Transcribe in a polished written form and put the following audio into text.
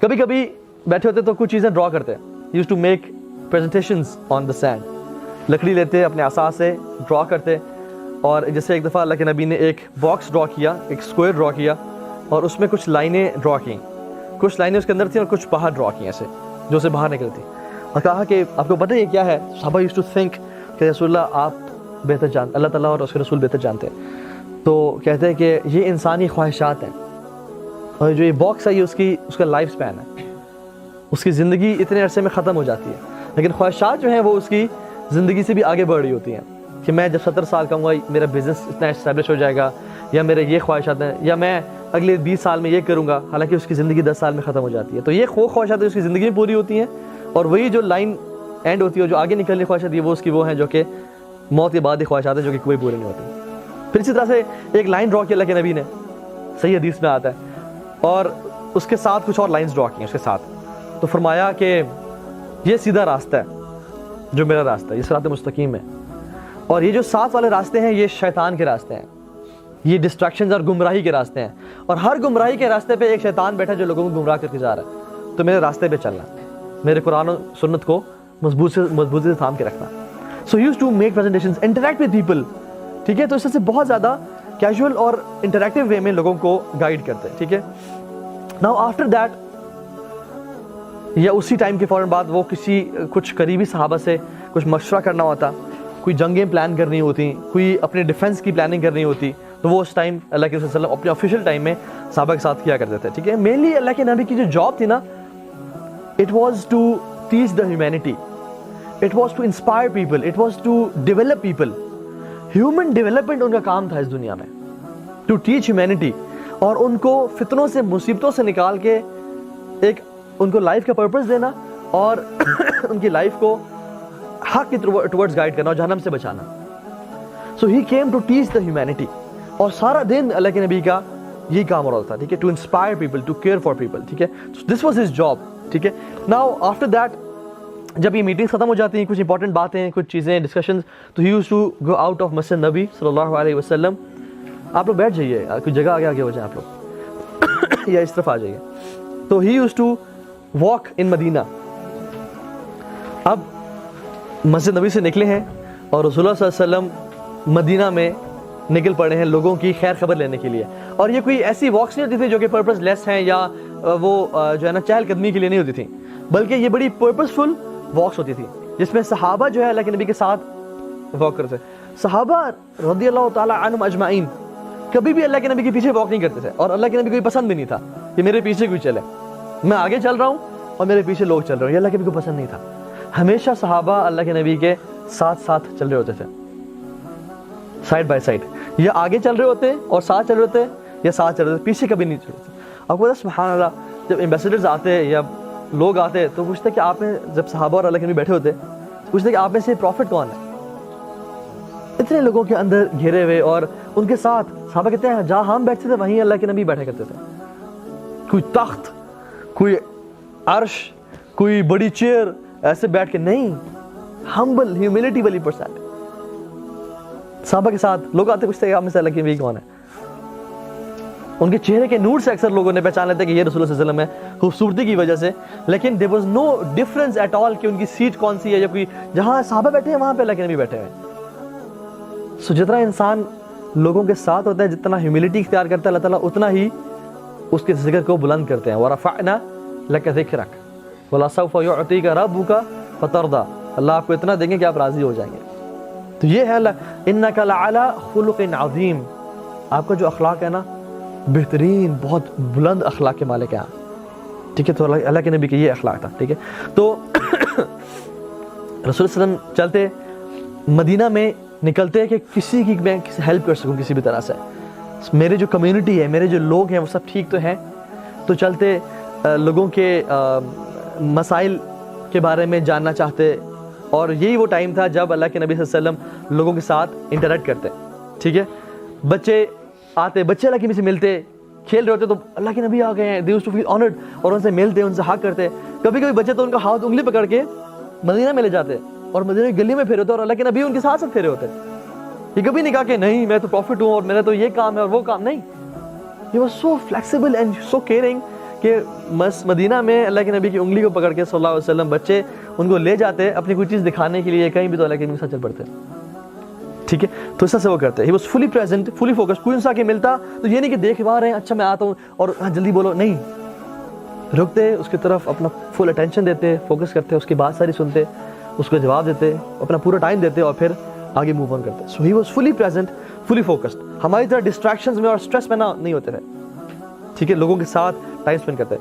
کبھی کبھی بیٹھے ہوتے تو کچھ چیزیں ڈرا کرتے ہیں. Use to make presentations on the sand. لکڑی لیتے اپنے عصا سے ڈرا کرتے, اور جیسے ایک دفعہ اللہ کے نبی نے ایک باکس ڈرا کیا, ایک اسکوائر ڈرا کیا, اور اس میں کچھ لائنیں ڈرا کیں, کچھ لائنیں اس کے اندر تھیں اور کچھ باہر ڈرا کی ایسے جو اسے باہر نکلتی, اور کہا کہ آپ کو پتہ ہے یہ کیا ہے؟ صحابہ یوز ٹو تھنک کہ رسول اللہ آپ بہتر جانتے, اللہ تعالیٰ اور اس کے رسول بہتر جانتے ہیں. تو کہتے ہیں کہ یہ انسانی خواہشات ہیں, اور جو یہ باکس ہے یہ اس کا لائف سپین ہے, اس کی زندگی اتنے عرصے میں ختم ہو جاتی ہے, لیکن خواہشات جو ہیں وہ اس کی زندگی سے بھی آگے بڑھ رہی ہوتی ہیں کہ میں جب 70 سال کا ہوں گا میرا بزنس اتنا اسٹیبلش ہو جائے گا, یا میرے یہ خواہشات ہیں, یا میں اگلے 20 سال میں یہ کروں گا, حالانکہ اس کی زندگی 10 سال میں ختم ہو جاتی ہے. تو یہ خواہشات اس کی زندگی میں پوری ہوتی ہیں, اور وہی جو لائن اینڈ ہوتی ہے, جو آگے نکلنے خواہشات وہ اس کی وہ ہیں جو کہ موت کے بعد کی خواہشات ہیں, جو کہ کوئی پوری نہیں ہوتی. پھر اسی طرح سے ایک لائن ڈرا کی اللہ کے نبی نے, صحیح حدیث میں آتا ہے, اور اس کے ساتھ کچھ اور لائنز ڈرا کی ہیں اس کے ساتھ. تو فرمایا کہ یہ سیدھا راستہ ہے جو میرا راستہ ہے, یہ صراط مستقیم ہے, اور یہ جو ساتھ والے راستے ہیں یہ شیطان کے راستے ہیں, یہ ڈسٹریکشنز اور گمراہی کے راستے ہیں, اور ہر گمراہی کے راستے پہ ایک شیطان بیٹھا جو لوگوں کو گمراہ کر کے جا رہا ہے. تو میرے راستے پہ چلنا, میرے قرآن و سنت کو مضبوطی سے تھام کے رکھنا. So use to make presentations, interact with people, ٹھیک ہے. تو اس سے بہت زیادہ کیجول اور انٹریکٹیو وے میں لوگوں کو گائیڈ کرتے ہیں, ٹھیک ہے. ناؤ آفٹر دیٹ, یا اسی ٹائم کے فوراً بعد وہ کچھ قریبی صحابہ سے کچھ مشورہ کرنا ہوتا, کوئی جنگیں پلان کرنی ہوتی, کوئی اپنے ڈیفنس کی پلاننگ کرنی ہوتی, تو وہ اس ٹائم اللہ کے رسول صلی اللہ علیہ وسلم اپنے آفیشیل ٹائم میں صحابہ کے ساتھ کیا کرتے تھے, ٹھیک ہے. مینلی اللہ کے نبی کی جو جاب تھی نا, it was to teach the humanity, it was to inspire people, it was to develop people. Human development ان کا کام تھا اس دنیا میں, ٹو ٹیچ ہیومینٹی, اور ان کو فتنوں سے مصیبتوں سے نکال کے ایک ان کو لائف کا پرپس دینا, اور ان کی لائف کو حق کی ٹورڈز گائیڈ کرنا اور جہنم سے بچانا. So he came to teach the humanity, اور سارا دن اللہ کے نبی کا یہی کام ہو رہا تھا, ٹھیک ہے, to inspire people, to care for people, ٹھیک ہے. دس واز ہز جاب, ٹھیک ہے. ناؤ آفٹر دیٹ, جب یہ میٹنگز ختم ہو جاتی ہیں, کچھ انپورٹنٹ باتیں, کچھ چیزیں, ڈسکشنز, تو he use to go out of مسجد نبی صلی اللہ علیہ وسلم. آپ لوگ بیٹھ جائیے, کچھ جگہ آگے ہو جائیں آپ لوگ, یا اس طرف آ جائیے. تو he use to walk in مدینہ. اب مسجد نبی سے نکلے ہیں اور رسول اللہ صلی اللہ علیہ وسلم مدینہ میں نکل پڑے ہیں لوگوں کی خیر خبر لینے کے لیے. اور یہ کوئی ایسی واکس نہیں ہوتی تھی جو کہ پرپس لیس ہیں, یا وہ جو ہے نا چہل قدمی کے لیے نہیں ہوتی تھیں, بلکہ یہ بڑی پرپسفل واکس ہوتی تھی, جس میں صحابہ جو ہے اللہ کے نبی کے ساتھ واک کرتے تھے. صحابہ رضی اللہ تعالیٰ عنہم اجمعین کبھی بھی اللہ کے نبی کے پیچھے واک نہیں کرتے تھے, اور اللہ کے نبی کو یہ پسند بھی نہیں تھا کہ میرے پیچھے کوئی چلے, میں آگے چل رہا ہوں اور میرے پیچھے لوگ چل رہے ہیں. یہ اللہ کے نبی کو پسند نہیں تھا. ہمیشہ صحابہ اللہ کے نبی کے ساتھ ساتھ چل رہے ہوتے تھے, سائڈ بائی سائڈ, یا آگے چل رہے ہوتے اور ساتھ چل رہے ہوتے, یا ساتھ چل رہے ہوتے, پیچھے کبھی نہیں چل رہے تھے. آپ کو سبحان اللہ, جب ایمبیسڈرز آتے یا لوگ آتے تو پوچھتے کہ آپ میں, جب صحابہ اور اللہ کے نبی بیٹھے ہوتے پوچھتے کہ آپ میں سے پروفٹ کون ہے, اتنے لوگوں کے اندر گھیرے ہوئے, اور ان کے ساتھ صحابہ کہتے ہیں جہاں ہم بیٹھتے تھے وہیں اللہ کے نبی بیٹھے کرتے تھے. کوئی تخت, کوئی عرش, کوئی بڑی چیئر, ایسے بیٹھ کے نہیں, ہمبل ہیوملٹی والی پرسن. صحابہ کے ساتھ لوگ آتے پوچھتے کہ آپ میں سے اللہ کے نبی کون ہے. ان کے چہرے کے نور سے اکثر لوگوں نے پہچان لیتے کہ یہ رسول اللہ صلی اللہ علیہ وسلم ہے, خوبصورتی کی وجہ سے, لیکن there was no difference at all کہ ان کی سیٹ کون سی ہے, یا کوئی جہاں صحابہ بیٹھے ہیں وہاں پہ اللہ کے نبی بیٹھے ہیں. سو جتنا انسان لوگوں کے ساتھ ہوتا ہے, جتنا ہیوملٹی اختیار کرتا ہے, اللہ تعالیٰ اتنا ہی اس کے ذکر کو بلند کرتے ہیں. وَرَفَعْنَا لَكَ ذِكْرَكَ وَلَسَوْفَ يُعْطِيكَ رَبُّكَ فَتَرْضَى, اللہ آپ کو اتنا دیں گے کہ آپ راضی ہو جائیں گے. تو یہ ہے اِنَّكَ لَعَلَىٰ خُلُقٍ عَظِيمٍ, آپ کا جو اخلاق ہے نا بہترین, بہت بلند اخلاق کے مالک ہیں, ٹھیک ہے. تو اللہ کے نبی کے یہ اخلاق تھا, ٹھیک ہے. تو رسول صلی اللہ علیہ وسلم چلتے مدینہ میں, نکلتے کہ کسی کی میں ہیلپ کر سکوں کسی بھی طرح سے, میرے جو کمیونٹی ہے, میرے جو لوگ ہیں وہ سب ٹھیک تو ہیں. تو چلتے لوگوں کے مسائل کے بارے میں جاننا چاہتے, اور یہی وہ ٹائم تھا جب اللہ کے نبی صلی اللہ علیہ وسلم لوگوں کے ساتھ انٹریکٹ کرتے, ٹھیک ہے. بچے آتے, بچے اللہ کے نبی سے ملتے, کھیل رہے ہوتے تو اللہ کے نبی آ گئے ہیں, they used to feel honored, اور ان سے ملتے, ان سے حق کرتے. کبھی کبھی بچے تو ان کا ہاتھ انگلی پکڑ کے مدینہ میں لے جاتے, اور مدینہ کی گلی میں پھیرے ہوتے, اور اللہ کے نبی ان کے ساتھ ساتھ پھیرے ہوتے. یہ کبھی نہیں کہا کہ نہیں میں تو پروفٹ ہوں اور میرا تو یہ کام ہے اور وہ کام نہیں. He was so flexible and so caring کہ مدینہ میں اللہ کے نبی کی انگلی کو پکڑ کے صلی اللہ علیہ وسلم بچے ان کو لے جاتے اپنی کوئی چیز دکھانے کے لیے, کہیں بھی تو اللہ کے نبی کے ساتھ چل پڑتے, ٹھیک ہے. تو اس طرح سے وہ کرتے. ہی was fully present, fully focus. کوئی انسان کے ملتا تو یہ نہیں کہ دیکھ رہے ہیں اچھا میں آتا ہوں اور ہاں جلدی بولو, نہیں, رکتے, اس کی طرف اپنا فل اٹینشن دیتے, فوکس کرتے, اس کی بات ساری سنتے, اس کو جواب دیتے, اپنا پورا ٹائم دیتے اور پھر آگے موو آن کرتے. So he was fully present, fully focused. ہماری طرح ڈسٹریکشنز میں اور اسٹریس میں نہ نہیں ہوتے تھے, ٹھیک ہے, لوگوں کے ساتھ ٹائم اسپینڈ کرتے.